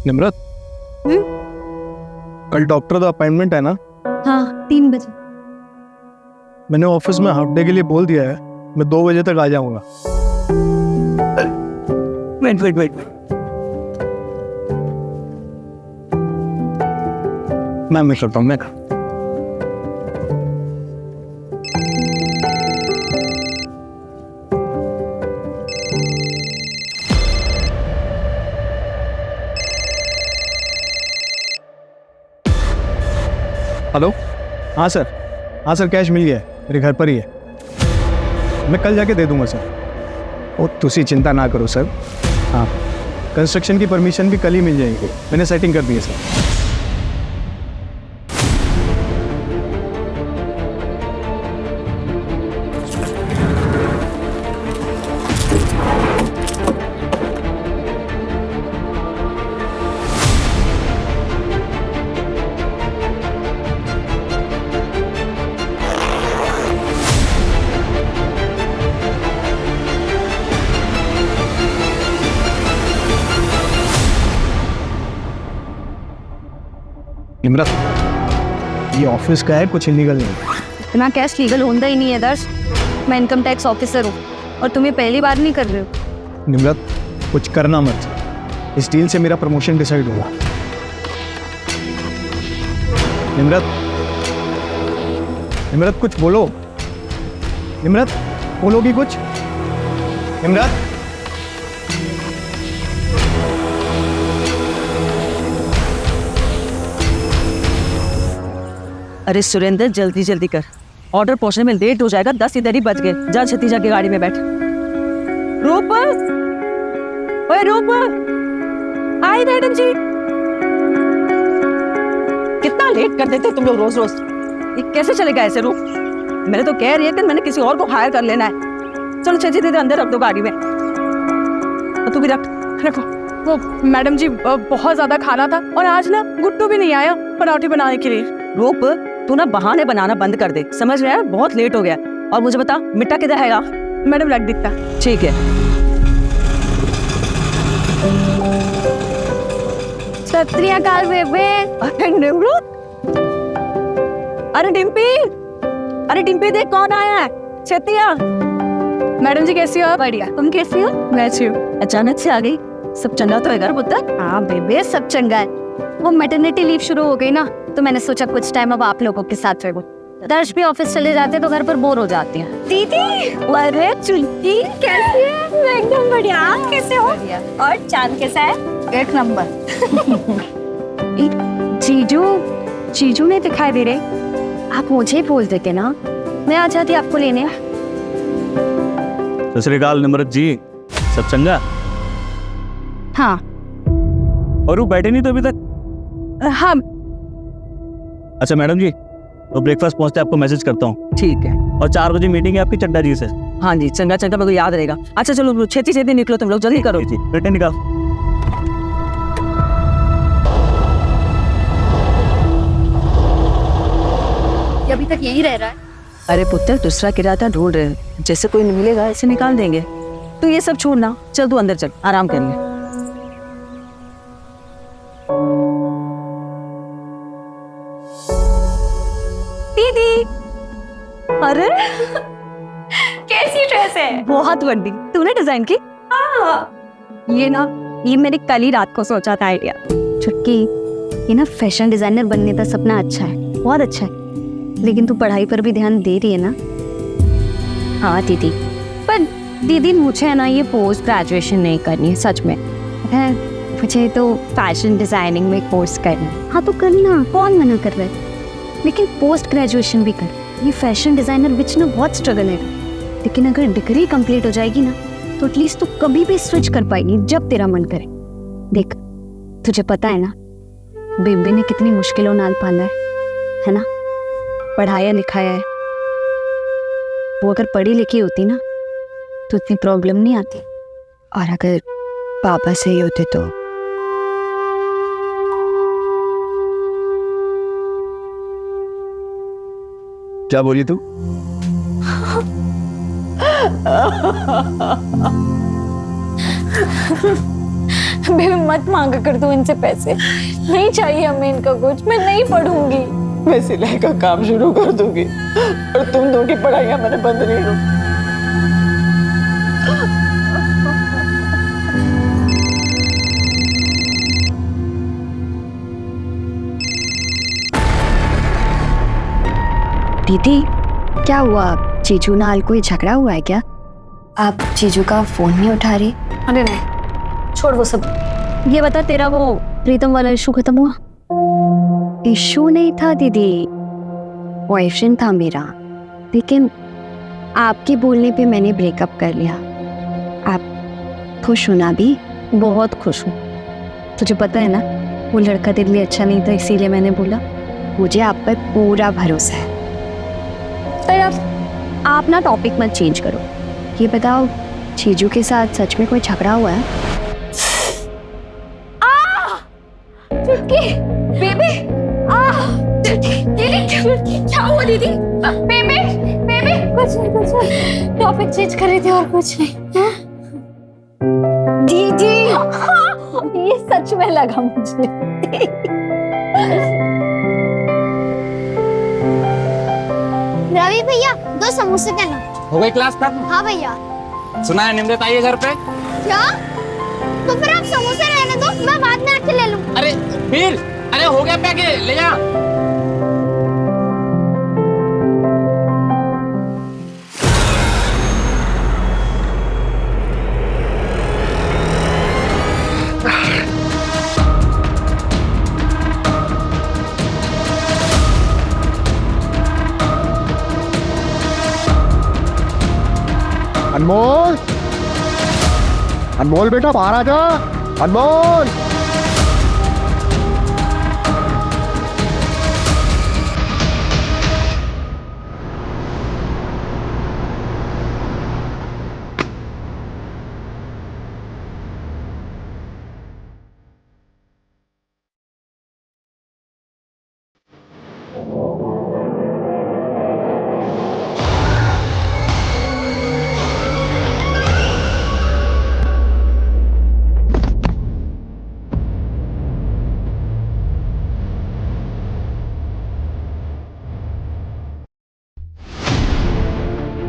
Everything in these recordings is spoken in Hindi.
निम्रत, कल डॉक्टर का अपॉइंटमेंट है ना? हाँ, 3 बजे। मैंने ऑफिस में हाफ डे के लिए बोल दिया है, मैं 2 बजे तक आ जाऊंगा। वेट। मैं करता हूँ, मैं हेलो। हाँ सर, कैश मिल गया है, मेरे घर पर ही है। मैं कल जाके दे दूंगा सर। ओ तुसी चिंता ना करो सर। हाँ, कंस्ट्रक्शन की परमिशन भी कल ही मिल जाएगी, मैंने सेटिंग कर दी है सर। निम्रत, ये ऑफिस का है, कुछ इलीगल नहीं। इतना कैश लीगल होता ही नहीं है दर्श। मैं इनकम टैक्स ऑफिसर हूँ और तुम ये पहली बार नहीं कर रहे हो। निम्रत, कुछ करना मत, इस डील से मेरा प्रमोशन डिसाइड होगा। निम्रत कुछ बोलो। निम्रत, बोलोगी कुछ? निम्रत, अरे सुरेंद्र, जल्दी कर, ऑर्डर पहुंचने में लेट हो जाएगा। 10 इधर ही बज गए। जा छती जाके गाड़ी में बैठ। रूप, ओए रूप, आई मैडम जी। कितना लेट कर देते तुम लोग रोज। ये कैसे चलेगा ऐसे रूप? मैंने तो कह रही है कि मैंने किसी और को हायर कर लेना है। चलो छती दे अंदर रख दो गाड़ी में। और तू भी रखो। वो मैडम जी बहुत ज्यादा खाना था और आज ना गुट्टू भी नहीं आया पराठे बनाने के लिए। रूप, तू ना बहाने बनाना बंद कर दे, समझ रहा है? बहुत लेट हो गया। और मुझे बता, मिट्टा किधर है? मैडम रख दिखता। ठीक है। सत श्री अकाल बेबे। अरे निम्रत, अरे डिम्पी देख कौन आया है। छतिया। मैडम जी कैसी हो आप? बढ़िया, तुम कैसी हो? मैं अच्छी हूँ। अचानक से आ गई, सब चंगा तो है घर पुत्र? हाँ बेबे, सब चंगा है। वो मैटरनिटी लीव शुरू हो गई ना, तो मैंने सोचा कुछ टाइम अब आप लोगों के साथ रहो। दर्श भी ऑफिस चले जाते तो घर पर बोर हो जाती हैं। दीदी, अरे चुटकी कैसी है? मैं एकदम बढ़िया। आप कैसे हो? और चांद कैसा है? 1 नंबर। जीजू नहीं दिखाई दे रहे। आप मुझे बोल देते ना, मैं आ जाती आपको लेने। सत श्री अकाल निम्रत जी, सब चंगा? हाँ। और वो बैठे नहीं तो अभी तक? हाँ। अच्छा मैडम जी, तो ब्रेकफास्ट पहुंचते आपको मैसेज करता हूँ। ठीक है। और 4 बजे मीटिंग है आपकी चड्डा जी से। हाँ जी, चंगा मेरे को याद रहेगा। अच्छा चलो छेती निकलो, तुम लोग जल्दी करो। जी बेटे निकाल। अभी तक यही रह रहा है। अरे पुत्र, दूसरा किराया ढूंढ रहे हैं, जैसे कोई मिलेगा ऐसे निकाल देंगे। तो ये सब छोड़ना, चल तू अंदर चल, आराम कर ले। दीदी, अरे कैसी ड्रेस है? बहुत बड़ी, तूने डिजाइन की? ये मैंने कल ही रात को सोचा था आइडिया। छुटकी, ये ना फैशन डिजाइनर बनने का सपना अच्छा है, बहुत अच्छा है, लेकिन तू पढ़ाई पर भी ध्यान दे रही है ना? हाँ दीदी, पर दीदी मुझे है ना ये पोस्ट ग्रेजुएशन नहीं करनी है, सच में है। मुझे तो फैशन डिजाइनिंग में कोर्स करना है। हाँ तो करना, कौन मना कर रहा है, लेकिन पोस्ट ग्रेजुएशन भी कर। ये फैशन डिजाइनर बिच ना बहुत स्ट्रगल है। लेकिन अगर डिग्री कंप्लीट हो जाएगी ना तो एटलीस्ट तू कभी भी स्विच कर पाएगी जब तेरा मन करे। देख, तुझे पता है ना बेबी ने कितनी मुश्किलों नाल पाला है ना, पढ़ाया लिखाया है। वो अगर पढ़ी लिखी होती ना तो इतनी प्रॉब्लम नहीं आती। और अगर पापा सही होते तो क्या बोली तू? बेबी मत मांगा कर तू इनसे पैसे, नहीं चाहिए हमें इनका कुछ, मैं नहीं पढ़ूंगी। मैं सिलाई का काम शुरू कर दूंगी और तुम दोनों की पढ़ाइयाँ मैंने बंद नहीं करूँ। दीदी क्या हुआ? जीजू नाल कोई झगड़ा हुआ है क्या? आप जीजू का फोन नहीं उठा रही? अरे नहीं, छोड़ वो सब। ये बता, तेरा वो प्रीतम वाला इशू खत्म हुआ? इशू नहीं था दीदी, बॉयफ्रेंड था मेरा, लेकिन आपके बोलने पे मैंने ब्रेकअप कर लिया। आप खुश हो ना? भी बहुत खुश हूँ। तुझे पता है ना वो लड़का तेरे लिए अच्छा नहीं था, इसीलिए मैंने बोला। मुझे आप पर पूरा भरोसा है। आप ना टॉपिक मत चेंज करो। ये बताओ, जीजू के साथ सच में कोई झगड़ा हुआ है? चुटकी, बेबी, दीदी, क्या हुआ दीदी? बेबी, बेबी, कुछ नहीं, टॉपिक चेंज कर रही थी और कुछ नहीं। दीदी, ये सच में लगा मुझे। रवि भैया 2 समोसे देना। हो गई क्लास खत्म? हाँ भैया। सुना है निमरत आई है घर पे? क्या? तो फिर आप समोसे रहने दो, मैं बाद में आके ले लूँ। अरे वीर, अरे हो गया पैके, ले जा। अनमोल, अनमोल बेटा बाहर आ जा। अनमोल,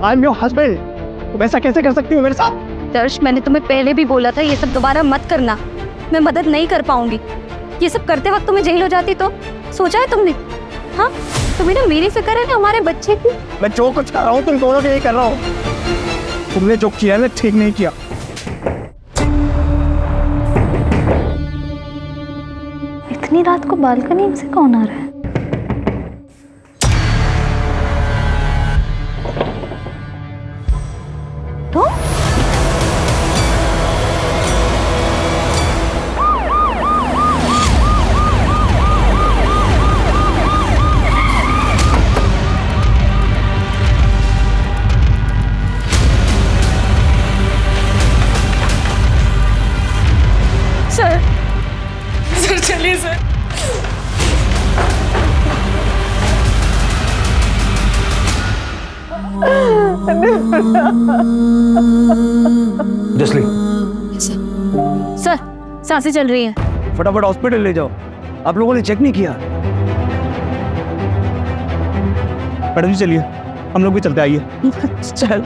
आई एम योर हस्बैंड। तुम ऐसा कैसे कर सकती हो मेरे साथ? दर्श, मैंने तुम्हें पहले भी बोला था ये सब दोबारा मत करना। मैं मदद नहीं कर पाऊंगी। ये सब करते वक्त तुम्हें जेल हो जाती तो सोचा है तुमने? हाँ, तुम्हें ना मेरी फिक्र है ना हमारे बच्चे की। मैं जो कुछ कर रहा हूँ तुम दोनों के लिए कर रहा हूँ। तुमने जो किया है ठीक नहीं किया। इतनी रात को बालकनी से कौन आ रहा है? तो सर चलिए सर। जसली, सर, सांसें चल रही हैं। फटाफट हॉस्पिटल ले जाओ। आप लोगों ने चेक नहीं किया? मैडम जी चलिए, हम लोग भी चलते, आइए। चल।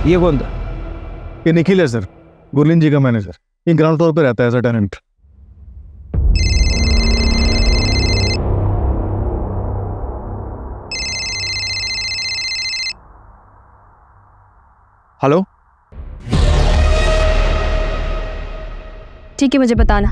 ये कौन था? ये निखिल है सर, गुरलीन जी का मैनेजर। ये ग्राउंड फ्लोर पे रहता है एज अ टेनेंट। हेलो ठीक है, मुझे बताना।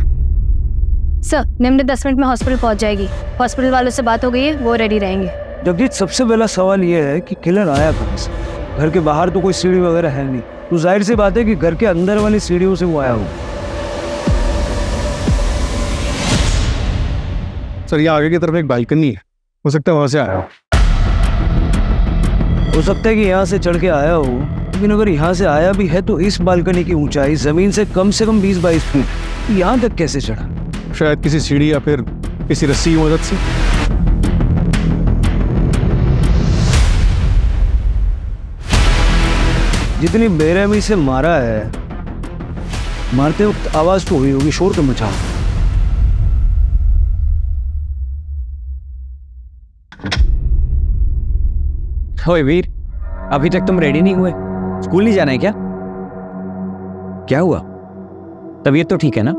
सर, निम्न 10 मिनट में हॉस्पिटल पहुंच जाएगी। हॉस्पिटल वालों से बात हो गई है, वो रेडी रहेंगे। जगजीत, सबसे पहला सवाल ये है कि किलर आया कहाँ से? घर के बाहर तो कोई सीढ़ी वगैरह है नहीं, तो जाहिर सी बात है कि घर के अंदर वाली सीढ़ियों से वो आया हो। सर, यहाँ आगे की तरफ एक बालकनी है, हो सकता है वहाँ से आया हो। हो सकता है कि यहाँ से चढ़ के आया हो, लेकिन अगर यहाँ से आया भी है तो इस बालकनी की ऊंचाई जमीन से कम 20-22 फीट, यहाँ तक कैसे चढ़ा? शायद किसी सीढ़ी या फिर किसी रस्सी की मदद से। जितनी बेरहमी से मारा है, मारते वक्त आवाज तो हुई होगी, शोर तो मचा। ओए वीर, अभी तक तुम रेडी नहीं हुए? स्कूल नहीं जाना है क्या? क्या हुआ? तबीयत तो ठीक है ना?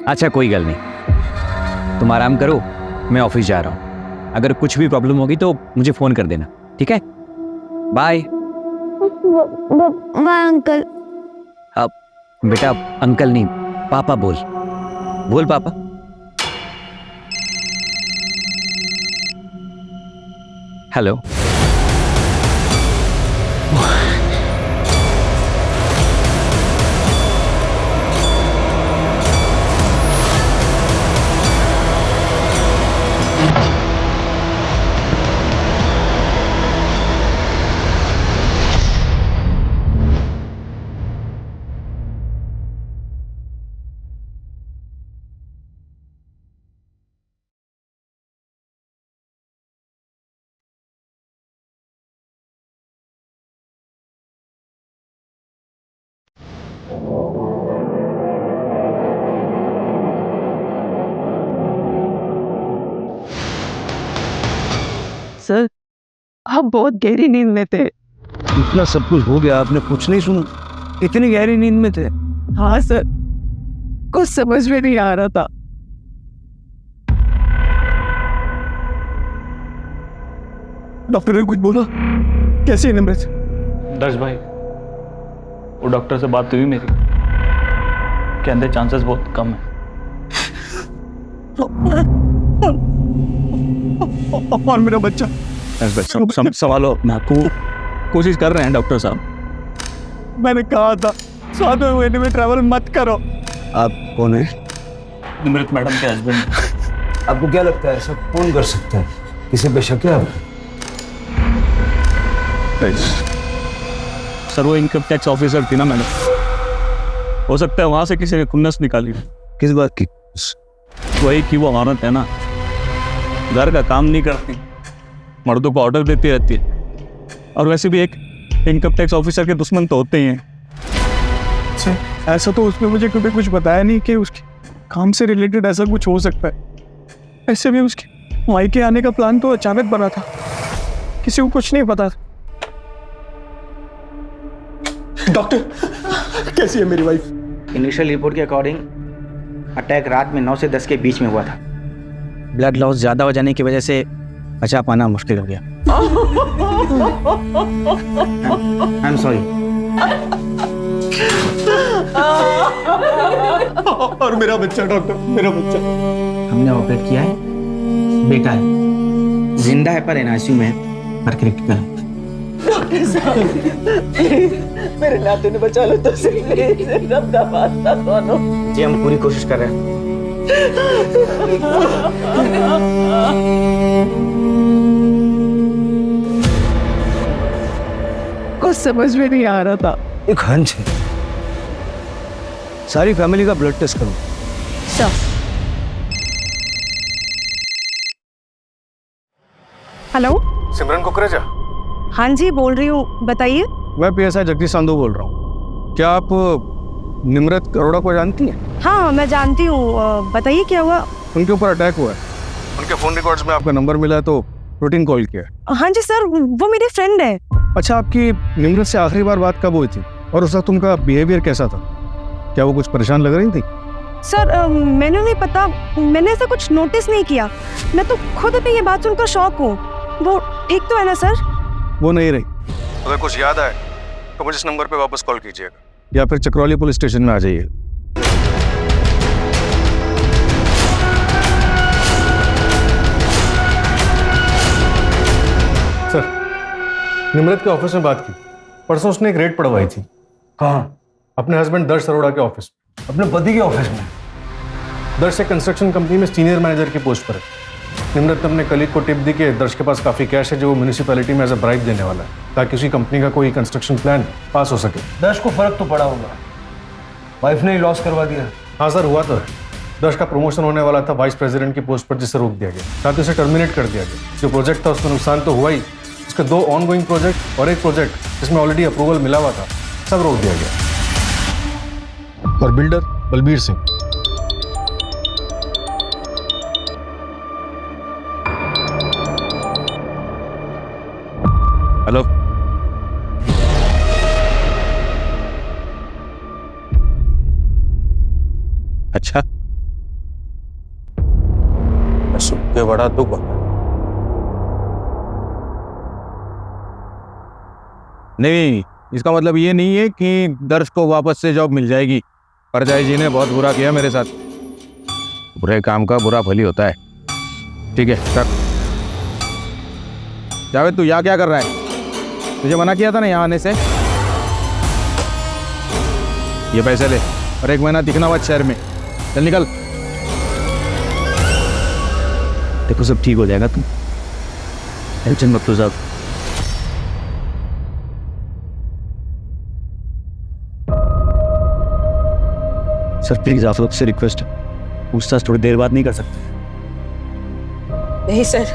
अच्छा, कोई गल नहीं, तुम आराम करो, मैं ऑफिस जा रहा हूँ। अगर कुछ भी प्रॉब्लम होगी तो मुझे फोन कर देना, ठीक है? बाय। Bye uncle. अब बेटा, अंकल नहीं, पापा बोल। बोल पापा। हेलो। सर, आप बहुत गहरी नींद में थे। इतना सब कुछ हो गया, आपने कुछ नहीं सुना? इतनी गहरी नींद में थे? हाँ सर, कुछ समझ में नहीं आ रहा था। डॉक्टर ने कुछ बोला? कैसी है निम्रत? दर्श भाई, वो डॉक्टर से बात हुई मेरी, कहते चांसेस बहुत कम है। और मेरा बच्चा? संभालो अपने आप को, कोशिश कर रहे हैं डॉक्टर साहब। मैंने कहा था 7वें महीने में ट्रैवल मत करो। आप कौन है? निमृत मैडम के हस्बैंड। आपको क्या लगता है ऐसा कौन कर सकता है? किसी पे शक है आप? सर, वो इनकम टैक्स ऑफिसर थी ना मैडम, हो सकता है वहां से किसी ने खुन्नस निकाली। किस बात की? वही कि वो औरत है ना, घर का काम नहीं करती, मर्दों को ऑर्डर देती रहती है, और वैसे भी एक इनकम टैक्स ऑफिसर के दुश्मन तो होते ही हैं। सर, ऐसा तो उसने मुझे कभी कुछ बताया नहीं कि उसके काम से रिलेटेड ऐसा कुछ हो सकता है। ऐसे भी उसके मायके आने का प्लान तो अचानक बना था, किसी को कुछ नहीं पता था। डॉक्टर, कैसी है मेरी वाइफ? इनिशियल रिपोर्ट के अकॉर्डिंग अटैक रात में 9 से 10 के बीच में हुआ था। ब्लड लॉस ज़्यादा हो जाने की वजह से बचा पाना मुश्किल हो गया। I am sorry. और मेरा बच्चा डॉक्टर, मेरा बच्चा? हमने ऑपरेट किया है, बेटा है, जिंदा है पर एनआईसीयू में है, पर क्रिटिकल है। डॉक्टर साहब, मेरे नाते ने बचा लो तो सही, रब का वास्ता दोनों। जी, हम पूरी कोशिश कर रहे हैं। कुछ समझ में नहीं आ रहा था। एक हंच है, सारी फैमिली का ब्लड टेस्ट करो। सर, हेलो, सिमरन कुकरेजा? हाँ जी, बोल रही हूँ, बताइए। मैं PSI जगदीश संधू बोल रहा हूँ। क्या आप निम्रत अरोड़ा को जानती हैं? हाँ, मैं जानती हूँ, बताइए क्या हुआ। उनके ऊपर अटैक हुआ है, उनके फ़ोन रिकॉर्ड्स में आपका नंबर मिला तो रूटीन कॉल किया। हाँ जी सर, वो मेरी फ्रेंड है। अच्छा, आपकी निम्रत से आखिरी बार बात कब हुई थी और उस वक्त उनका बिहेवियर कैसा था? क्या वो कुछ परेशान लग रही थी? सर, मैंने नहीं पता, मैंने ऐसा कुछ नोटिस नहीं किया। मैं तो खुद अपनी ये बात सुनकर शॉक हूँ। वो ठीक तो है ना सर? वो नहीं रही। अगर कुछ याद आए तो मुझे इस नंबर पे वापस कॉल कीजिएगा। या फिर चक्रौली पुलिस स्टेशन में आ जाइए। सर, निमृत के ऑफिस में बात की। परसों उसने एक रेड पड़वाई थी। कहाँ? अपने हस्बैंड दर्श अरोड़ा के ऑफिस में। अपने पति के ऑफिस में? दर्श एक कंस्ट्रक्शन कंपनी में सीनियर मैनेजर की पोस्ट पर है। निमृत ने अपने कलीग को टिप दी कि दर्श के पास काफी कैश है जो वो म्यूनिसिपैलिटी में एज अ ब्राइब देने वाला है, ताकि उसी कंपनी का कोई कंस्ट्रक्शन प्लान पास हो सके। दर्श को फर्क तो पड़ा होगा, वाइफ ने ही लॉस करवा दिया। हाँ सर, हुआ तो है। दर्श का प्रमोशन होने वाला था वाइस प्रेसिडेंट की पोस्ट पर, जिसे रोक दिया गया, साथ ही उसे टर्मिनेट कर दिया गया। जो प्रोजेक्ट था उसमें नुकसान तो हुआ ही, उसके 2 ऑनगोइंग प्रोजेक्ट और एक प्रोजेक्ट जिसमें ऑलरेडी अप्रूवल मिला हुआ था, सब रोक दिया गया। और बिल्डर बलबीर सिंह। हेलो, अच्छा, सुन के बड़ा दुख हुआ। नहीं, इसका मतलब ये नहीं है कि दर्श को वापस से जॉब मिल जाएगी। परजाई जी ने बहुत बुरा किया मेरे साथ। बुरे काम का बुरा फल ही होता है। ठीक है, रख। जावेद, तू यहाँ क्या कर रहा है? तुझे मना किया था ना यहाँ आने से। ये पैसे ले और 1 महीना दिखना मत शहर में। चल निकल। देखो सब ठीक हो जाएगा, तुम टेंशन मत लो साहब। सर प्लीज आप लोग से रिक्वेस्ट है, पूछताछ थोड़ी देर बाद नहीं कर सकते? नहीं सर,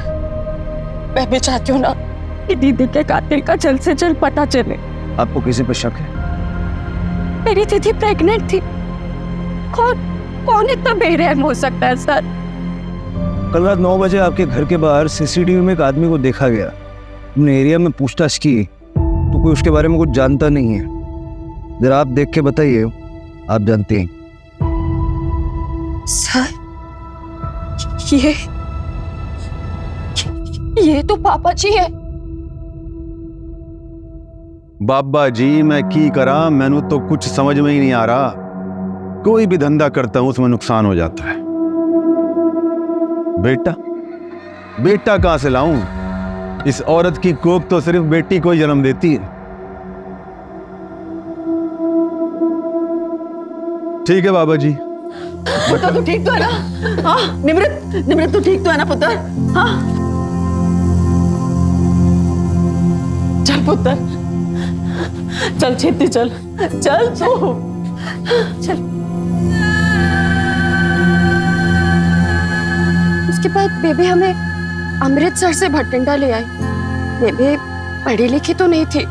मैं भी चाहती हूँ ना कि दीदी के कातिल का जल्द से जल्द पता चले। आपको किसी पर शक है? मेरी दीदी प्रेग्नेंट थी। कौन इतना बेरहम हो सकता है सर? कल रात 9 बजे आपके घर के बाहर सीसीटीवी में एक आदमी को देखा गया। हमने एरिया में पूछताछ की तो कोई उसके बारे में कुछ जानता नहीं है। जरा आप देख के बताइए, आप जानते हैं। सर, ये तो पापा जी है। बाबा जी, मैं की करा, मैनू तो कुछ समझ में ही नहीं आ रहा। कोई भी धंधा करता हूं उसमें नुकसान हो जाता है। बेटा कहां से लाऊं? इस औरत की कोख तो सिर्फ बेटी को ही जन्म देती है। ठीक है बाबा जी। पुत्र तू ठीक तो है ना? हाँ, निमृत तू ठीक तो है ना पुत्र? हाँ, चल पुत्र, चल छेती चल तू चल। उसके बाद बेबी हमें अमृतसर से भटिंडा ले आई। बेबी पढ़ी लिखी तो नहीं थी,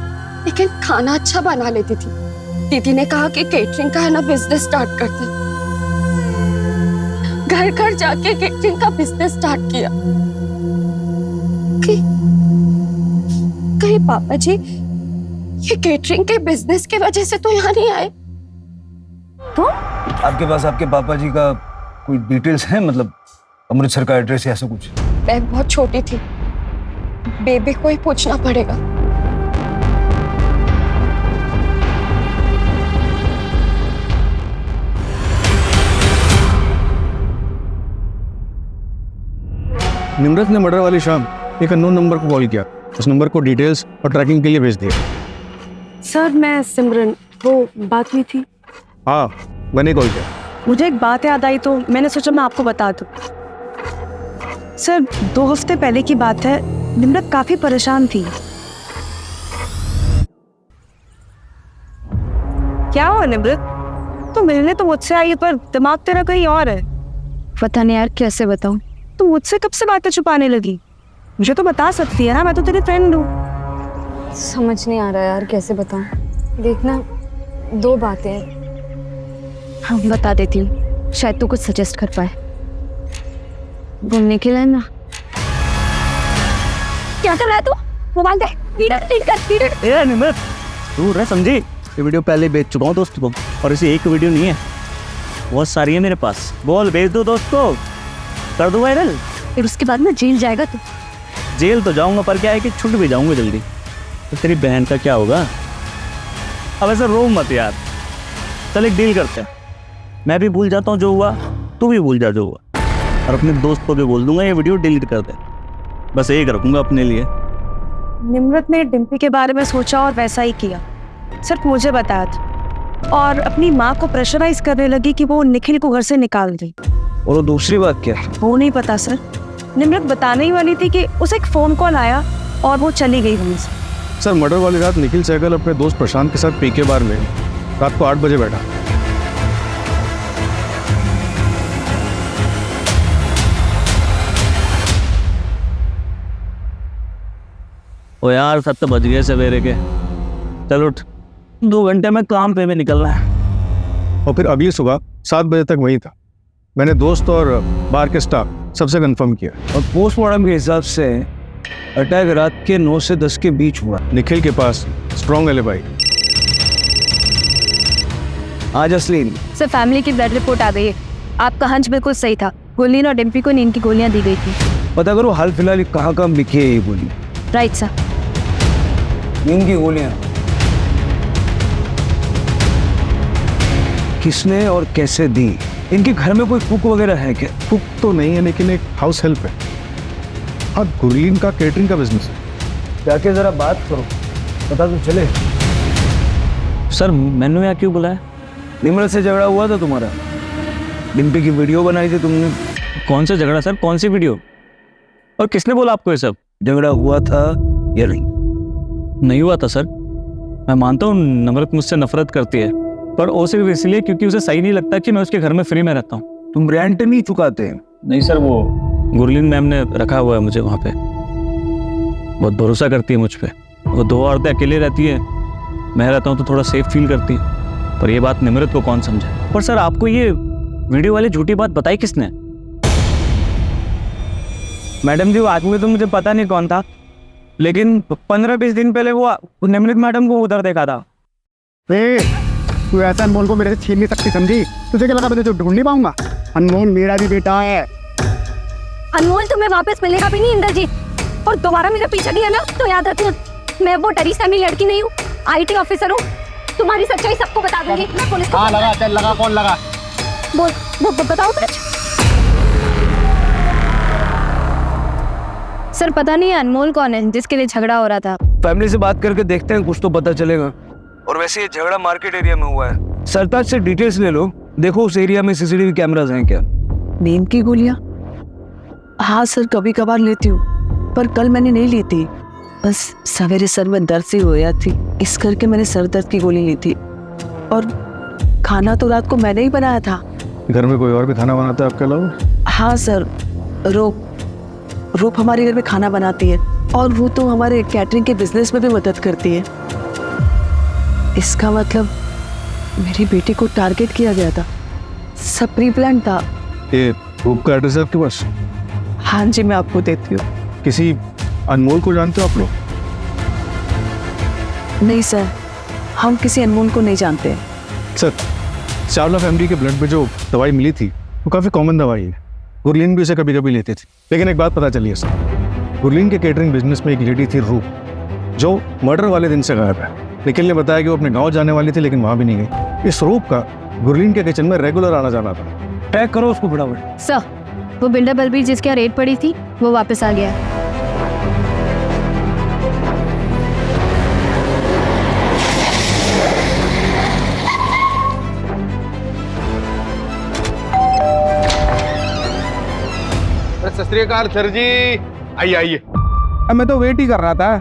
लेकिन खाना अच्छा बना लेती थी। दीदी ने कहा कि केटरिंग का है ना बिजनेस स्टार्ट करते। घर घर जाके केटरिंग का बिजनेस स्टार्ट किया। कहीं पापा जी ये केटरिंग के बिजनेस की वजह से तो यहाँ नहीं आए? तो आपके पास आपके पापा जी का कोई डिटेल्स है, मतलब अमृतसर का एड्रेस या ऐसा कुछ? मैं बहुत छोटी थी, बेबी को ही पूछना पड़ेगा। निमृत ने मर्डर वाली शाम एक अननोन नंबर को कॉल किया। उस नंबर को डिटेल्स और ट्रैकिंग के लिए भेज दिया। सर, मैं सिमरन, वो बात हुई थी। हाँ, मैंने कॉल किया। मुझे एक बात याद आई तो मैंने सोचा मैं आपको बता दूं। सर, 2 हफ्ते पहले की बात है, निमृत काफी परेशान थी। क्या हुआ निमृत? तो मिलने तो मुझसे आई पर दिमाग तेरा कहीं और है। पता नहीं यार कैसे बताऊं। तो मुझसे कब से बातें छुपाने लगी? मुझे तो बता सकती है ना, मैं तो तेरी फ्रेंड हूँ। समझ नहीं आ रहा यार कैसे बताऊं। देखना, 2 बातें हाँ बता देती हूँ, शायद तू कुछ सजेस्ट कर पाए। घूमने के लिए ना। क्या कर रहा है तू? मोबाइल दे। निमृत, तू रह समझी, ये वीडियो पहले बेच चुका हूँ दोस्त को, और इसे एक वीडियो नहीं है, बहुत सारी है मेरे पास। बोल, भेज दो दोस्त को, कर दो वायरल। फिर उसके बाद ना जेल जाएगा तू। जेल तो जाऊंगा, पर क्या है कि छुट भी जाऊंगा जल्दी। तो तेरी बहन का क्या होगा? अब ऐसा रो मत यार, चल एक डील करते हैं, मैं भी भूल जाता हूँ जो हुआ, तू भी भूल जा जो हुआ, और अपने दोस्त को भी बोल दूंगा ये वीडियो डिलीट कर दे। बस यही रखूंगा अपने लिए। निम्रत ने डिम्पी के बारे में सोचा और वैसा ही किया, सिर्फ मुझे बताया था, और अपनी माँ को प्रेशराइज करने लगी कि वो निखिल को घर से निकाल दे। और वो दूसरी बात क्या है? वो नहीं पता सर, निम्रत बताने ही वाली थी कि उसे एक फ़ोन कॉल आया और वो चली गई वहीं से। सर मर्डर वाली रात निखिल सहगल अपने दोस्त प्रशांत के साथ पीके बार में रात को 8 बजे बैठा। ओ यार 7 बज गए सवेरे के, चल उठ, 2 घंटे में काम पे भी निकलना है। और फिर अगली सुबह 7 बजे तक वहीं था। मैंने दोस्त और बार के स्टाफ सबसे कंफर्म किया, और पोस्टमार्टम के हिसाब से अटैक रात के 9 से 10 के बीच हुआ। निखिल के पास स्ट्रॉन्ग एलिबाई। आज असलीन सर फैमिली की ब्लड रिपोर्ट आ गई है, आपका हंच बिल्कुल सही था, गुरलीन और डिम्पी को नींद की गोलियां दी गई थी। पता करो हाल फिलहाल कहाँ कहाँ बिकी है ये गोली। Right sir. नींद की गोलियां किसने और कैसे दी? इनके घर में कोई कुक वगैरह है क्या? कुक तो नहीं है, लेकिन एक हाउस हेल्प है। हाँ, गुरलीन का केटरिंग का बिजनेस है। जाके जरा बात करो, पता तो चले। सर मैंने यहाँ क्यों बुलाया? निम्रत से झगड़ा हुआ था तुम्हारा, डिम्पी की वीडियो बनाई थी तुमने। कौन सा झगड़ा सर, कौन सी वीडियो, और किसने बोला आपको ये सब? झगड़ा हुआ था या नहीं? नहीं हुआ था सर। मैं मानता हूँ नम्रत मुझसे नफरत करती है, पर वो सिर्फ इसलिए क्योंकि उसे सही नहीं लगता कि मैं उसके घर में फ्री में रहता हूँ। तुम रेंट नहीं चुकाते? नहीं सर, वो गुरलीन मैम ने रखा हुआ है मुझे वहाँ पे, बहुत भरोसा करती है मुझ पे। वो 2 औरतें अकेले रहती है, मैं रहता हूँ तो थोड़ा सेफ फील करती है, पर ये बात निम्रत को कौन समझे। पर सर आपको ये वीडियो वाली झूठी बात बताई किसने? मैडम जी वो आदमी तो मुझे पता नहीं कौन था, लेकिन 15-20 दिन पहले वो निम्रत मैडम को उधर देखा था। तू ऐसा अनमोल को मेरे से छीन नहीं सकती, समझी? तुझे क्या लगा मैं तुझे ढूंढ नहीं पाऊंगा? अनमोल मेरा भी बेटा है। अनमोल तुम्हें वापस मिलेगा भी नहीं इंद्रजीत, और दोबारा मेरा पीछा किया ना तो याद रखना, मैं वो डरी सहमी लड़की नहीं हूँ, IT ऑफिसर हूँ। तुम्हारी सच्चाई सबको बता दूंगी। मैं पुलिस को लगा, चल लगा, कौन लगा? बोल बताओ सच। सर पता नहीं अनमोल कौन है जिसके लिए झगड़ा हो रहा था। फैमिली से बात करके देखते हैं, कुछ तो पता चलेगा। और वैसे ये झगड़ा मार्केट एरिया में हुआ है। सरताज से डिटेल्स ले लो, देखो उस एरिया में CCTV कैमरास हैं क्या? नींद की गोलियां? हाँ सर, कभी कभार लेती हूँ, पर कल मैंने नहीं ली थी। बस सवेरे सर में दर्द सी हो थी, इस करके मैंने सर दर्द की गोली ली थी। और खाना तो रात को मैंने ही बनाया था। घर में कोई और भी खाना बनाता है आपके अलावा? हाँ सर, रूप हमारे घर में खाना बनाती है, और वो तो हमारे कैटरिंग के बिजनेस में भी मदद करती है। इसका मतलब मेरी बेटी को टारगेट किया गया था, सब प्री प्लान था। ये रूप का एड्रेस है आपके पास? हाँ जी, मैं आपको देती हूँ। किसी अनमोल को जानते हो आप लोग? नहीं सर, हम किसी अनमोल को नहीं जानते। सर, चावला फैमिली के ब्लड में जो दवाई मिली थी वो काफ़ी कॉमन दवाई है, गुरलीन भी उसे कभी कभी लेती थी। लेकिन एक बात पता चली है सर, गुरलीन के केटरिंग बिजनेस में एक लेडी थी रूप, जो मर्डर वाले दिन से गायब है। निखिल ने बताया कि वो अपने गांव जाने वाली थी, लेकिन वहां भी नहीं गई। इस रूप का गुरलीन के किचन में रेगुलर आना जाना था। ट्रैक करो उसको फटाफट। सर वो बिल्डर बलबीर जिसके यहाँ रेड पड़ी थी वो वापस आ गया है। सत श्री अकाल सर जी, आइए आइए। अब मैं तो वेट ही कर रहा था,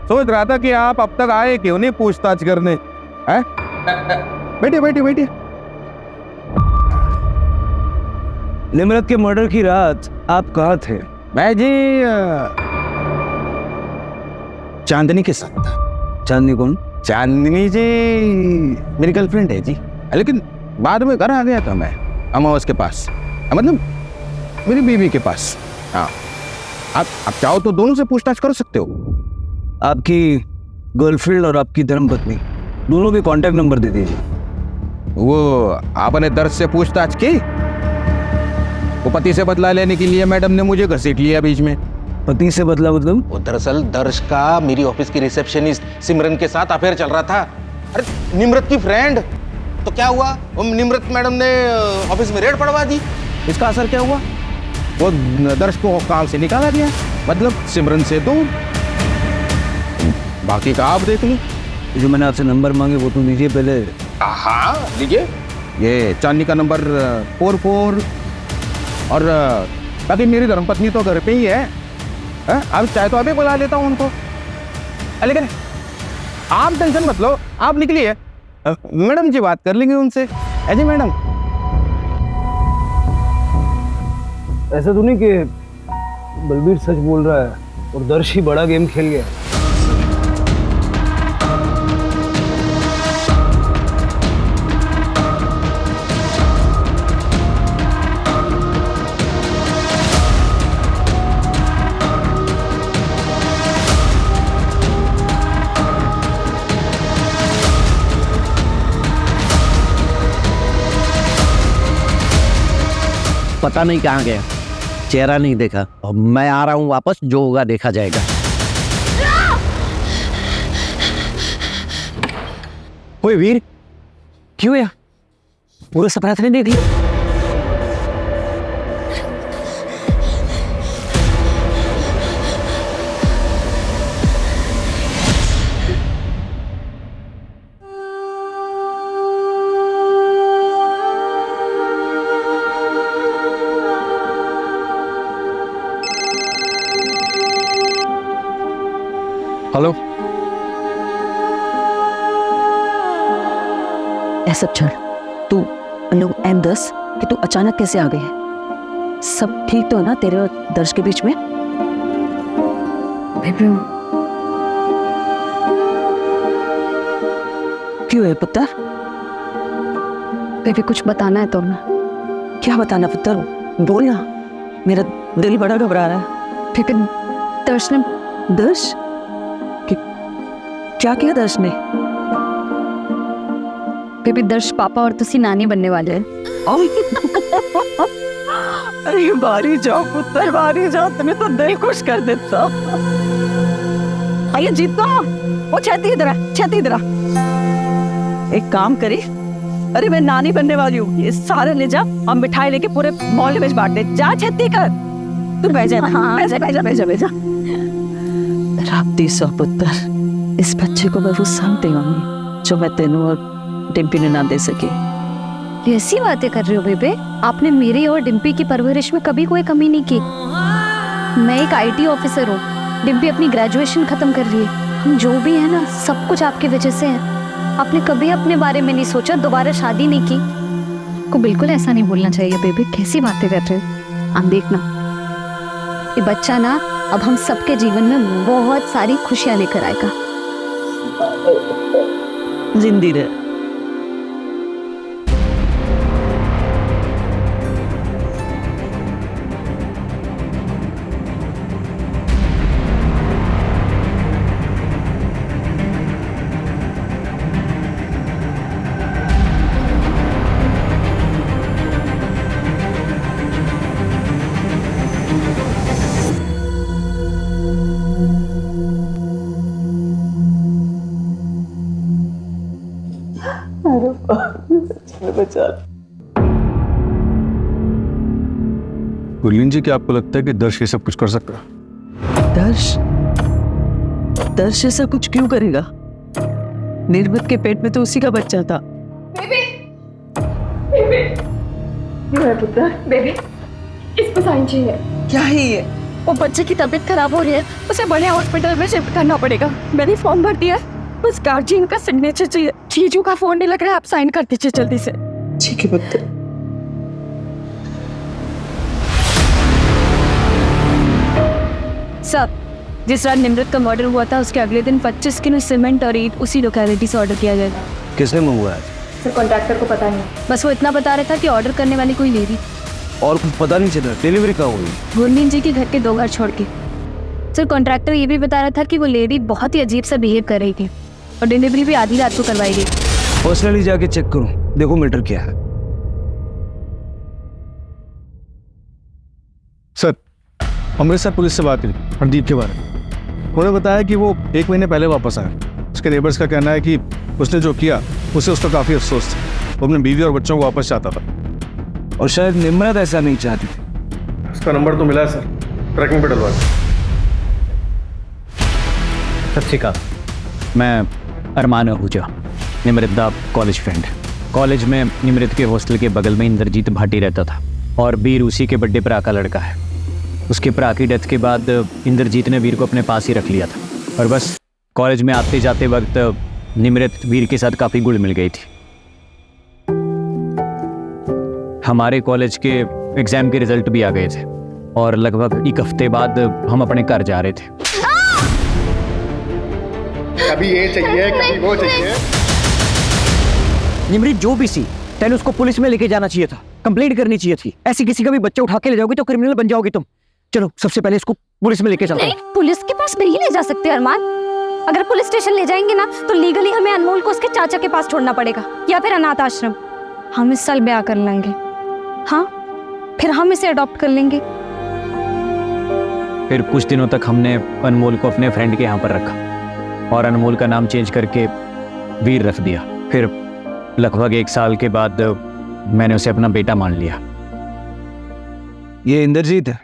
सोच रहा था कि आप अब तक आए क्यों नहीं पूछताछ करने। हैं? बैठिए बैठिए बैठिए। निम्रत के मर्डर की रात आप कहाँ थे? मैं जी चांदनी के साथ था। चांदनी कौन? चांदनी जी मेरी गर्लफ्रेंड है जी, लेकिन बाद में घर आ गया था मैं अमावस के पास, मतलब मेरी बीवी के पास। हाँ, आप चाहो तो दोनों से पूछताछ कर सकते हो। आपकी गर्लफ्रेंड और आपकी धर्मपत्नी दोनों के कांटेक्ट नंबर दे दीजिए। वो आपने दर्द से पूछताछ की? वो पति से बदला लेने के लिए मैडम ने मुझे घसीट लिया बीच में। पति से बदला मतलब? वो दरअसल दर्श का मेरी ऑफिस की रिसेप्शनिस्ट सिमरन के साथ अफेयर चल रहा था। अरे निम्रत की फ्रेंड, तो क्या हुआ, वो निमृत मैडम ने ऑफिस में रेड पड़वा दी। इसका असर क्या हुआ, वो दर्श को काम से निकाला गया, मतलब सिमरन से दूर। बाकी का आप देख लो। जो मैंने आपसे नंबर मांगे वो तो लीजिए पहले। हाँ लीजिए, ये चांदी का नंबर 44। और बाकी मेरी धर्मपत्नी तो घर पे ही है, अब चाहे तो अभी बुला लेता हूँ उनको। लेकिन आप टेंशन मत लो, आप निकलिए, मैडम जी बात कर लेंगे उनसे। अजय मैडम, ऐसा तो नहीं कि बलबीर सच बोल रहा है और दर्श ही बड़ा गेम खेल गया। पता नहीं कहाँ गया, चेहरा नहीं देखा। अब मैं आ रहा हूँ वापस, जो होगा देखा जाएगा। ओए वीर, क्यों यार पूरा सपना नहीं देख लिया? हेलो, ऐसा छोड़, तू M10 कि तू अचानक कैसे आ गई है? सब ठीक तो है ना तेरे और दर्श के बीच में? बेबी, क्यों है पुत्र? बेबी कुछ बताना है तो ना। क्या बताना पुत्र, बोल ना, मेरा दिल बड़ा घबरा रहा है। बेबी दर्श ने दर्श? क्या किया दर्श ने? बेबी दर्श पापा और तुसी नानी बनने वाले हैं। अरे बारी जाओ पुत्र, बारी जाओ, तुम्हें तो दिल खुश कर देता। आइए जीतो, वो छेती इधर है, छेती इधर आ। एक काम करी, अरे मैं नानी बनने वाली हूँ, ये सारे ले जा और मिठाई लेके पूरे मोहल्ले में बांट दे। जा छेती कर, तू भेज जा, भेज जा। राप्ती सौ पुत्र, इस बच्चे को मैं वो शांति होंगी जो मैं तेनू और डिम्पी ने ना दे सकी। ऐसी बातें कर रहे हो बेबे? आपने मेरी और डिम्पी की परवरिश में कभी कोई कमी नहीं की। मैं एक IT ऑफिसर हूँ, डिम्पी अपनी ग्रेजुएशन खत्म कर रही है। हम जो भी है ना, सब कुछ आपकी वजह से है। आपने कभी अपने बारे में नहीं सोचा, दोबारा शादी नहीं की। को बिल्कुल ऐसा नहीं बोलना चाहिए बेबी, कैसी बातें कर रहे हो आप? देखना ये बच्चा ना अब हम सबके जीवन में बहुत सारी खुशियां लेकर आएगा। जिंदी रहे। गुरलीन जी, क्या आपको लगता है कि दर्श ये सब कुछ कर सकता है? दर्श ऐसा कुछ क्यों करेगा? निर्मत के पेट में तो उसी का बच्चा था। बेबी, क्यों है पुत्र? बेबी, इसको साइन चाहिए। क्या ही है? वो बच्चे की तबीयत खराब हो रही है, उसे बड़े हॉस्पिटल में शिफ्ट करना पड़ेगा। मैंने फॉर्म भर दिया, बस गार्जियन का सिग्नेचर चाहिए। जीजू का फोन नहीं लग रहा है, आप साइन कर दीजिए जल्दी से। ठीक है पुत्र। सर, जिस रात निमृत का मर्डर हुआ था उसके अगले दिन 25 किलो सीमेंट और ईंट उसी लोकेलिटी से ऑर्डर किया जाएगा। किसने मंगवाया? सर कॉन्ट्रैक्टर को पता नहीं, बस वो इतना बता रहा था कि ऑर्डर करने वाली कोई लेडी। और कुछ पता नहीं चला? डिलीवरी कहाँ हुई? गुरलीन जी के घर के 2 घर छोड़ के। सर कॉन्ट्रैक्टर ये भी बता रहा था कि वो लेडी बहुत ही अजीब सा बिहेव कर रही थी और डिलीवरी भी आधी रात को करवाई गई। पर्सनली जाके चेक करो, देखो मैटर क्या है। सर, अमृतसर पुलिस से बात करी हरदीप के बारे में। उन्होंने बताया कि वो 1 महीने पहले वापस आया। उसके नेबर्स का कहना है कि उसने जो किया उससे उसका काफ़ी अफसोस था। वो अपने बीवी और बच्चों को वापस चाहता था। और शायद निम्रत ऐसा नहीं चाहती थी। उसका नंबर तो मिला है सर, ट्रैकिंग पे डलवा दें। सत श्री अकाल, मैं अरमान आहूजा, निमृत दा कॉलेज फ्रेंड। कॉलेज में निमृत के हॉस्टल के बगल में इंद्रजीत भाटी रहता था और वीर उसी के बड़े भरा का लड़का है। उसके भरा की डेथ के बाद इंद्रजीत ने वीर को अपने पास ही रख लिया था और बस कॉलेज में आते जाते वक्त निमृत वीर के साथ काफ़ी गुल मिल गई थी। हमारे कॉलेज के एग्ज़ाम के रिजल्ट भी आ गए थे और लगभग एक हफ्ते बाद हम अपने घर जा रहे थे। कभी ये चाहिए कभी वो चाहिए। निमृत जो भी सी, पहले उसको पुलिस में लेके जाना चाहिए था, कंप्लेंट करनी चाहिए थी। ऐसी किसी का भी बच्चा उठा के ले जाओगे तो क्रिमिनल बन जाओगे तुम। चलो सबसे पहले इसको पुलिस में लेके चलते हैं। पुलिस के पास नहीं ले जा सकते अरमान। अगर पुलिस स्टेशन ले जाएंगे ना तो लीगली हमें अनमोल को उसके चाचा के पास छोड़ना पड़ेगा या फिर अनाथ आश्रम। हम इस साल ब्याह कर लेंगे, हाँ, फिर हम इसे अडॉप्ट कर लेंगे। फिर कुछ दिनों तक हमने अनमोल को अपने फ्रेंड के यहाँ पर रखा और अनमोल का नाम चेंज करके वीर रख दिया। फिर लगभग 1 साल के बाद मैंने उसे अपना बेटा मान लिया। ये इंद्रजीत है?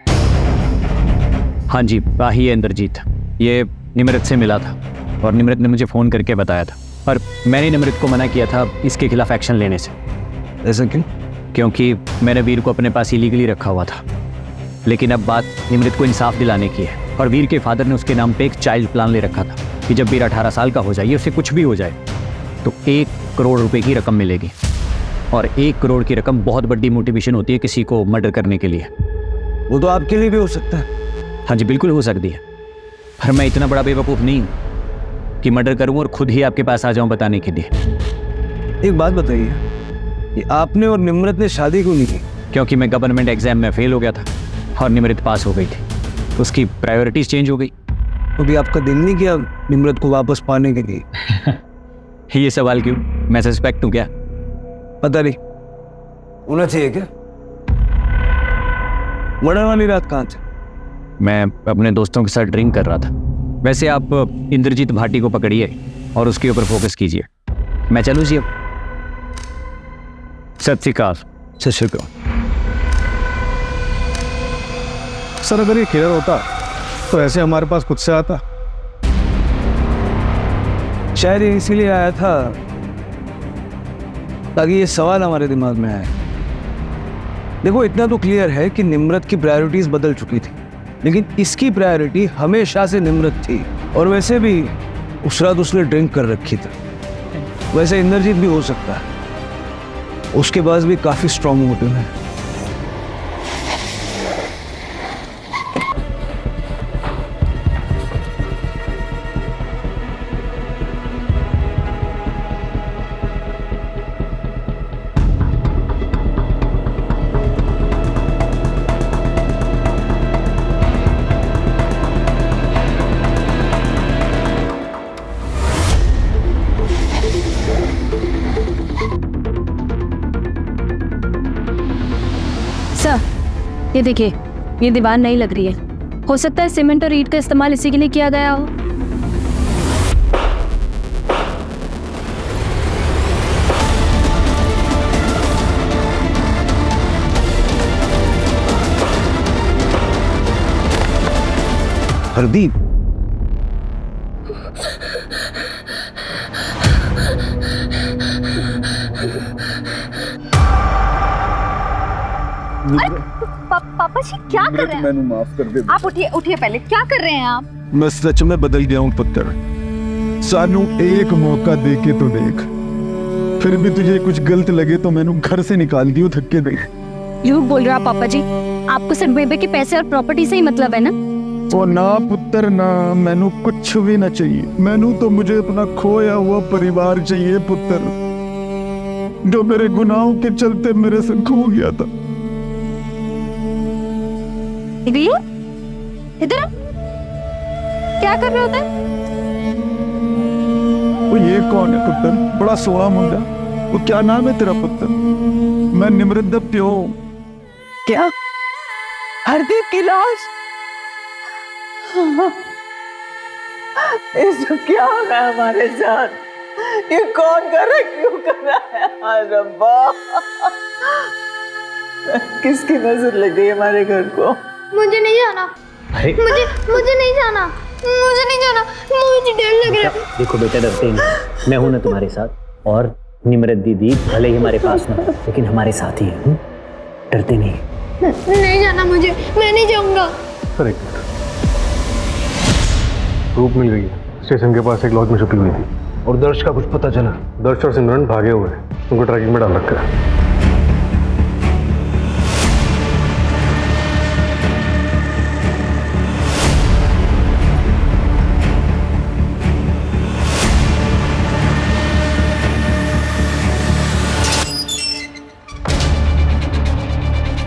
हाँ जी, ही है इंद्रजीत। ये निमृत से मिला था और निमृत ने मुझे फ़ोन करके बताया था, पर मैंने निमृत को मना किया था इसके खिलाफ एक्शन लेने से। ऐसा क्यों? क्योंकि मैंने वीर को अपने पास इलीगली रखा हुआ था। लेकिन अब बात निमृत को इंसाफ दिलाने की है और वीर के फादर ने उसके नाम पे एक चाइल्ड प्लान ले रखा था कि जब वीर 18 साल का हो जाए, उसे कुछ भी हो जाए तो 1 करोड़ रुपए की रकम मिलेगी। और 1 करोड़ की रकम बहुत बड़ी मोटिवेशन होती है किसी को मर्डर करने के लिए। वो तो आपके लिए भी हो सकता है। हाँ जी, बिल्कुल हो सकती है, पर मैं इतना बड़ा बेवकूफ़ नहीं हूँ कि मर्डर करूँ और खुद ही आपके पास आ जाऊँ बताने के लिए। एक बात बताइए, कि आपने और निमृत ने शादी क्यों नहीं की? क्योंकि मैं गवर्नमेंट एग्जाम में फेल हो गया था और निमृत पास हो गई थी, तो उसकी प्रायोरिटीज चेंज हो गई। तो भी आपका दिल नहीं किया निमृत को वापस पाने के लिए? ये सवाल क्यों? मैं सस्पेक्ट हूँ क्या? पता नहीं, होना चाहिए क्या? मर्डर वाली रात कहाँ थे? मैं अपने दोस्तों के साथ ड्रिंक कर रहा था। वैसे आप इंद्रजीत भाटी को पकड़िए और उसके ऊपर फोकस कीजिए। मैं चलूँ जी अब? सत श्री अकाल। सत श्री अकाल। सर अगर ये किलर होता तो ऐसे हमारे पास खुद से आता। शायद ये इसीलिए आया था ताकि ये सवाल हमारे दिमाग में आए। देखो, इतना तो क्लियर है कि निमृत की प्रायोरिटीज बदल चुकी थी, लेकिन इसकी प्रायोरिटी हमेशा से निमृत थी। और वैसे भी उस रात उसने ड्रिंक कर रखी थी। वैसे इंद्रजीत भी हो सकता है, उसके पास भी काफी स्ट्रॉन्ग मोटिव है। ये देखिए, ये दीवार नई लग रही है। हो सकता है सीमेंट और ईंट का इस्तेमाल इसी के लिए किया गया हो। हरदीप, पापा जी क्या कर रहे हैं? मैंने माफ कर दे। आप उठिए, उठिए पहले। क्या कर रहे हैं आप? मैं सच में बदल गया हूँ पुत्र। सानू एक मौका दे के तो देख, फिर भी तुझे कुछ गलत लगे तो मैंने घर से निकाल दियो धक्के दे। झूठ बोल रहे हो आप पापा जी। आपको सिर्फ बेबे के पैसे और प्रॉपर्टी से ही मतलब है ना? ओ ना पुत्र ना, मैनू कुछ भी ना चाहिए। मैनू तो मुझे अपना खोया हुआ परिवार चाहिए पुत्र, जो मेरे गुनाहों के चलते मेरे से खो गया था। इधर क्या कर रहे होते हैं? वो ये कौन है पुत्र? बड़ा सोना मुंडा। वो क्या नाम है तेरा पुत्र? मैं निमृत दा प्यो। क्या? हरदीप की लाश? ये सब क्या हो रहा है हमारे साथ? ये कौन कर रहा है, क्यों कर रहा है? हाय रब्बा, किसकी नजर लग गई हमारे घर को? मुझे नहीं जाना, मुझे नहीं जाना, मुझे नहीं जाना, मुझे डर लग रहा है। देखो बेटा, डरते नहीं, मैं हूं ना तुम्हारे साथ। और निमृत दीदी भले ही हमारे पास ना, लेकिन हमारे साथ ही है। डरते नहीं। नहीं जाना मुझे, मैं नहीं जाऊंगा। सर एक मिनट, प्रूफ मिल गई है। स्टेशन के पास एक लॉज में छुपी हुई थी। और दर्श का कुछ पता चला? दर्श और सिमरन भागे हुए हैं, उनको ट्रैकिंग में डाल रखा है।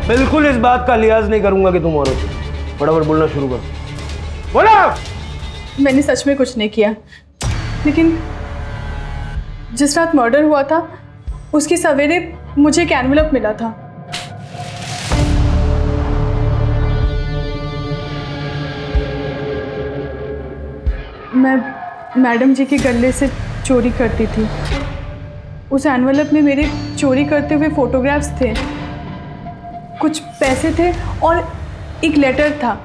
बिल्कुल इस बात का लिहाज नहीं करूंगा कि तुम औरत हो। फटाफट बोलना शुरू करो। बोला। मैंने सच में कुछ नहीं किया, लेकिन जिस रात मर्डर हुआ था उसकी सवेरे मुझे एक एनवेलप मिला था। मैं मैडम जी के गले से चोरी करती थी। उस एनवेलप में मेरे चोरी करते हुए फोटोग्राफ्स थे, कुछ पैसे थे और एक लेटर था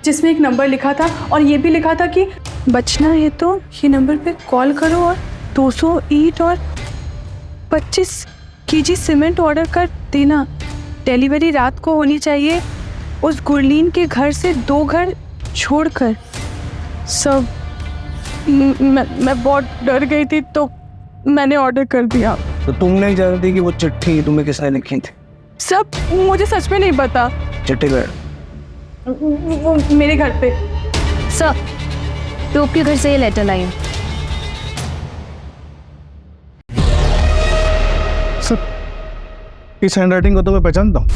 जिसमें एक नंबर लिखा था और ये भी लिखा था कि बचना है तो ये नंबर पे कॉल करो और 200 ईंट और 25 केजी सीमेंट ऑर्डर कर देना। डिलीवरी रात को होनी चाहिए, उस गुरलीन के घर से 2 घर छोड़कर। सब मैं बहुत डर गई थी तो मैंने ऑर्डर कर दिया। तो तुम नहीं जानती कि वो चिट्ठी तुम्हें किसने लिखी थी? सब मुझे सच में नहीं पता। चिट्ठी गए वो मेरे घर पे। सर, तो आपके घर से ये लेटर लाई है। सर, इस हैंडराइटिंग को तो मैं पहचानता हूँ।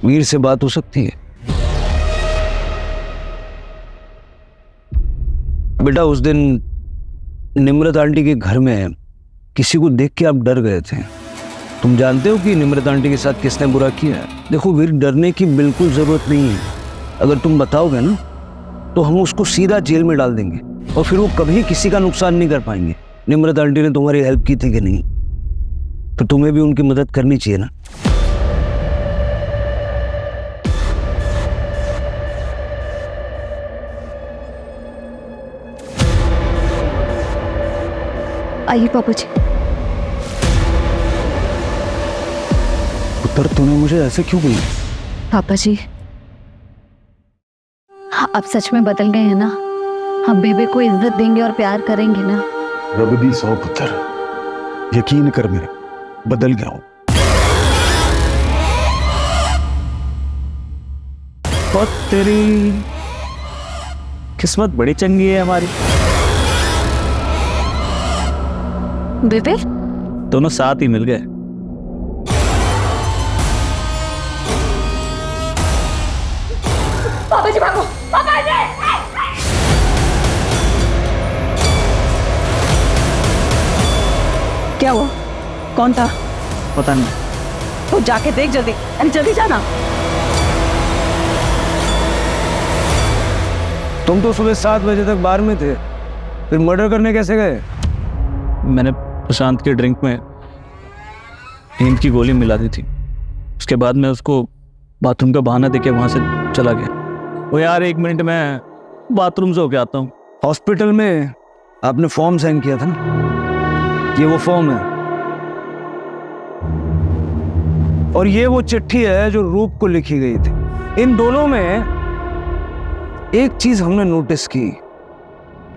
वीर से बात हो सकती है? बेटा, उस दिन निमृत आंटी के घर में किसी को देख के आप डर गए थे। तुम जानते हो कि निमृत आंटी के साथ किसने बुरा किया है? देखो वीर, डरने की बिल्कुल जरूरत नहीं है। अगर तुम बताओगे ना तो हम उसको सीधा जेल में डाल देंगे और फिर वो कभी किसी का नुकसान नहीं कर पाएंगे। निमृत आंटी ने तुम्हारी हेल्प की थी कि नहीं? तो तुम्हें भी उनकी मदद करनी चाहिए ना। आइए पापा जी। पुत्र, तूने मुझे ऐसे क्यों बोला? पापा जी, आप सच में बदल गए हैं ना? हम बेबे को इज्जत देंगे और प्यार करेंगे ना? रब दी सौ पुत्र, यकीन कर मेरे, बदल गया हूं। और तेरी किस्मत बड़ी चंगी है हमारी। बेबे दोनों साथ ही मिल गए। पापा जी भागो, पापा जी! क्या हुआ? कौन था? पता नहीं। तो जाके देख जल्दी, अरे जल्दी जाना। तुम तो सुबह 7 बजे तक बार में थे, फिर मर्डर करने कैसे गए? मैंने प्रशांत के ड्रिंक में नींद की गोली मिला दी थी। उसके बाद मैं उसको बाथरूम का बहाना देके वहां से चला गया। वो यार 1 मिनट में बाथरूम से होके आता हूँ। हॉस्पिटल में आपने फॉर्म साइन किया था ना, ये वो फॉर्म है और ये वो चिट्ठी है जो रूप को लिखी गई थी। इन दोनों में एक चीज हमने नोटिस की,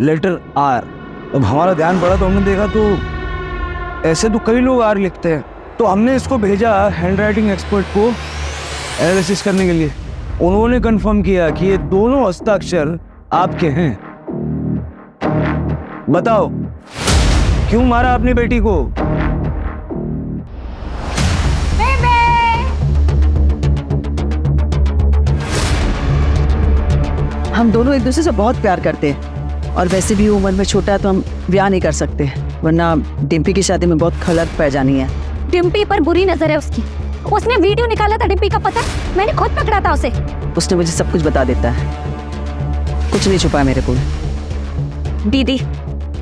लेटर आर। अब हमारा ध्यान पड़ा तो हमने देखा तो ऐसे तो कई लोग आर लिखते हैं, तो हमने इसको भेजा हैंडराइटिंग एक्सपर्ट को एनालिसिस करने के लिए। उन्होंने कंफर्म किया कि ये दोनों हस्ताक्षर आपके हैं। बताओ, क्यों मारा अपनी बेटी को? हम दोनों एक दूसरे से बहुत प्यार करते हैं और वैसे भी उम्र में छोटा है तो हम ब्याह नहीं कर सकते। वरना डिम्पी की शादी में बहुत खलत पै जानी है। डिम्पी पर बुरी नजर है उसकी। उसने वीडियो निकाला था डिम्पी का, पता है? मैंने खुद पकड़ा था उसे। उसने मुझे सब कुछ बता देता है, कुछ नहीं छुपा मेरे को। दीदी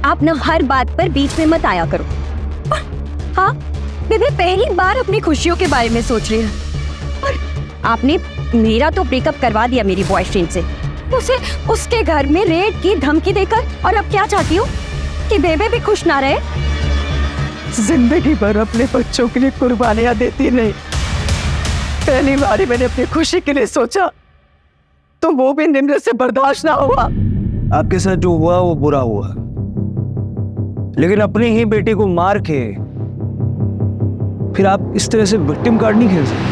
आप न हर बात पर बीच में मत आया करो। हाँ दीदी पहली बार अपनी खुशियों के बारे में सोच रही है। और आपने मेरा तो ब्रेकअप करवा दिया मेरी बॉयफ्रेंड से, उसे उसके घर में रेड की धमकी देकर, और अब क्या चाहती हो कि बेबे भी खुश ना रहे? जिंदगी भर अपने बच्चों के लिए कुर्बानियां देती नहीं, पहली बार मैंने अपनी खुशी के लिए सोचा तो वो भी निम्रत से बर्दाश्त ना हुआ। आपके साथ जो हुआ वो बुरा हुआ, लेकिन अपनी ही बेटी को मार के फिर आप इस तरह से विक्टिम कार्ड नहीं खेल सकते।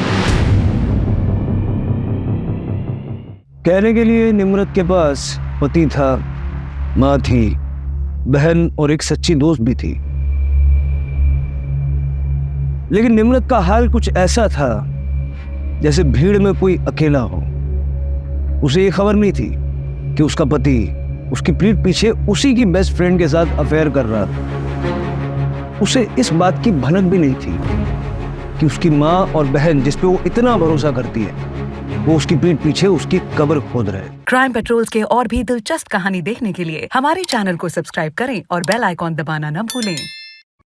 कहने के लिए निम्रत के पास पति था, माँ थी, बहन और एक सच्ची दोस्त भी थी, लेकिन निम्रत का हाल कुछ ऐसा था जैसे भीड़ में कोई अकेला हो। उसे ये खबर नहीं थी कि उसका पति उसकी पीठ पीछे उसी की बेस्ट फ्रेंड के साथ अफेयर कर रहा था। उसे इस बात की भनक भी नहीं थी कि उसकी माँ और बहन जिस पे वो इतना भरोसा करती है, वो उसकी पीठ पीछे उसकी कब्र खोद रहे। क्राइम पेट्रोल्स के और भी दिलचस्प कहानी देखने के लिए हमारे चैनल को सब्सक्राइब करें और बेल आइकॉन दबाना न भूलें।